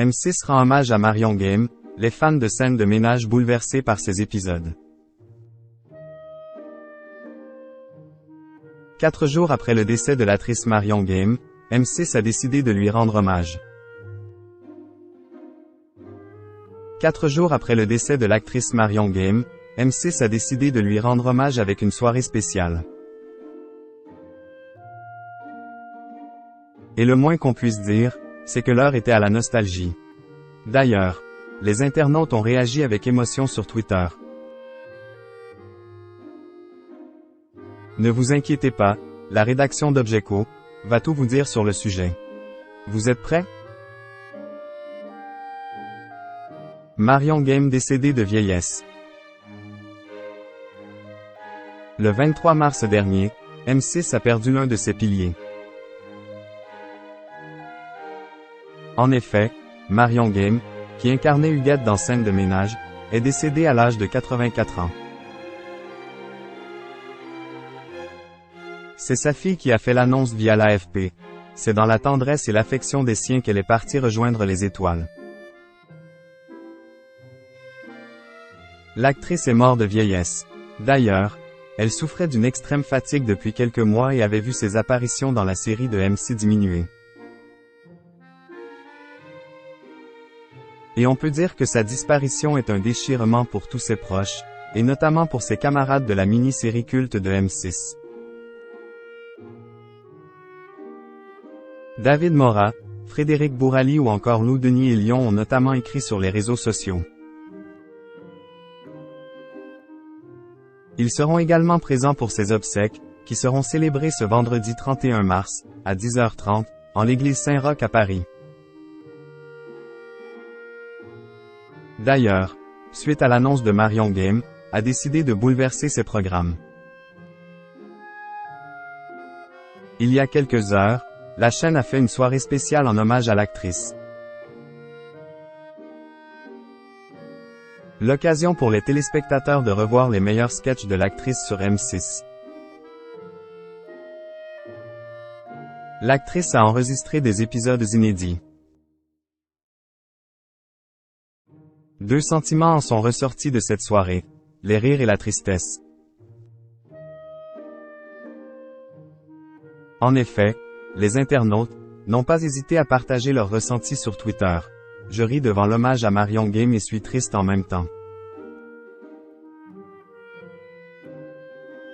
M6 rend hommage à Marion Game, les fans de scènes de ménage bouleversés par ces épisodes. 4 jours après le décès de l'actrice Marion Game, M6 a décidé de lui rendre hommage. 4 jours après le décès de l'actrice Marion Game, M6 a décidé de lui rendre hommage avec une soirée spéciale. Et le moins qu'on puisse dire, c'est que l'heure était à la nostalgie. D'ailleurs, les internautes ont réagi avec émotion sur Twitter. Ne vous inquiétez pas, la rédaction d'Objeco va tout vous dire sur le sujet. Vous êtes prêts? Marion Game décédée de vieillesse. Le 23 mars dernier, M6 a perdu l'un de ses piliers. En effet, Marion Game, qui incarnait Huguette dans Scènes de ménage, est décédée à l'âge de 84 ans. C'est sa fille qui a fait l'annonce via l'AFP. C'est dans la tendresse et l'affection des siens qu'elle est partie rejoindre les étoiles. L'actrice est morte de vieillesse. D'ailleurs, elle souffrait d'une extrême fatigue depuis quelques mois et avait vu ses apparitions dans la série de M6 diminuer. Et on peut dire que sa disparition est un déchirement pour tous ses proches, et notamment pour ses camarades de la mini-série culte de M6. David Morat, Frédéric Bourali ou encore Lou Denis et Lyon ont notamment écrit sur les réseaux sociaux. Ils seront également présents pour ses obsèques, qui seront célébrées ce vendredi 31 mars, à 10h30, en l'église Saint-Roch à Paris. D'ailleurs, suite à l'annonce de Marion Game, a décidé de bouleverser ses programmes. Il y a quelques heures, la chaîne a fait une soirée spéciale en hommage à l'actrice. L'occasion pour les téléspectateurs de revoir les meilleurs sketchs de l'actrice sur M6. L'actrice a enregistré des épisodes inédits. 2 sentiments en sont ressortis de cette soirée, les rires et la tristesse. En effet, les internautes n'ont pas hésité à partager leurs ressentis sur Twitter. Je ris devant l'hommage à Marion Game et suis triste en même temps.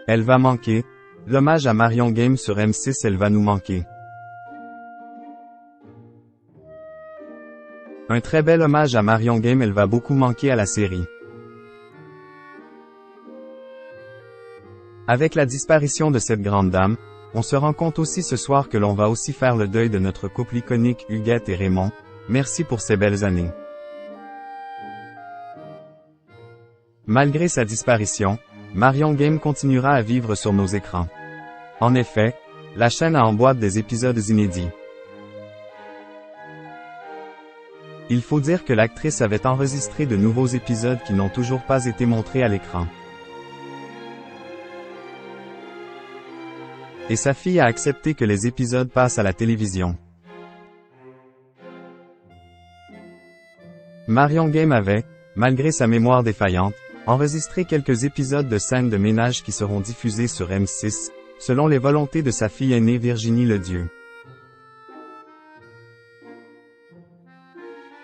Elle va manquer. L'hommage à Marion Game sur M6, elle va nous manquer. Un très bel hommage à Marion Game, elle va beaucoup manquer à la série. Avec la disparition de cette grande dame, on se rend compte aussi ce soir que l'on va aussi faire le deuil de notre couple iconique Huguette et Raymond. Merci pour ces belles années. Malgré sa disparition, Marion Game continuera à vivre sur nos écrans. En effet, la chaîne a en boîte des épisodes inédits. Il faut dire que l'actrice avait enregistré de nouveaux épisodes qui n'ont toujours pas été montrés à l'écran. Et sa fille a accepté que les épisodes passent à la télévision. Marion Game avait, malgré sa mémoire défaillante, enregistré quelques épisodes de Scènes de ménage qui seront diffusés sur M6, selon les volontés de sa fille aînée Virginie Ledieu.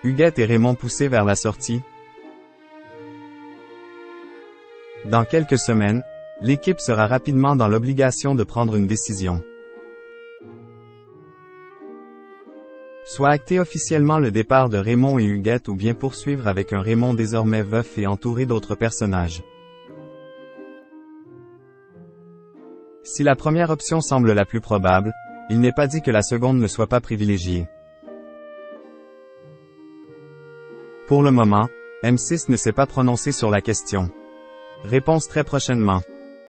Huguette et Raymond poussés vers la sortie. Dans quelques semaines, l'équipe sera rapidement dans l'obligation de prendre une décision. Soit acter officiellement le départ de Raymond et Huguette ou bien poursuivre avec un Raymond désormais veuf et entouré d'autres personnages. Si la première option semble la plus probable, il n'est pas dit que la seconde ne soit pas privilégiée. Pour le moment, M6 ne s'est pas prononcé sur la question. Réponse très prochainement.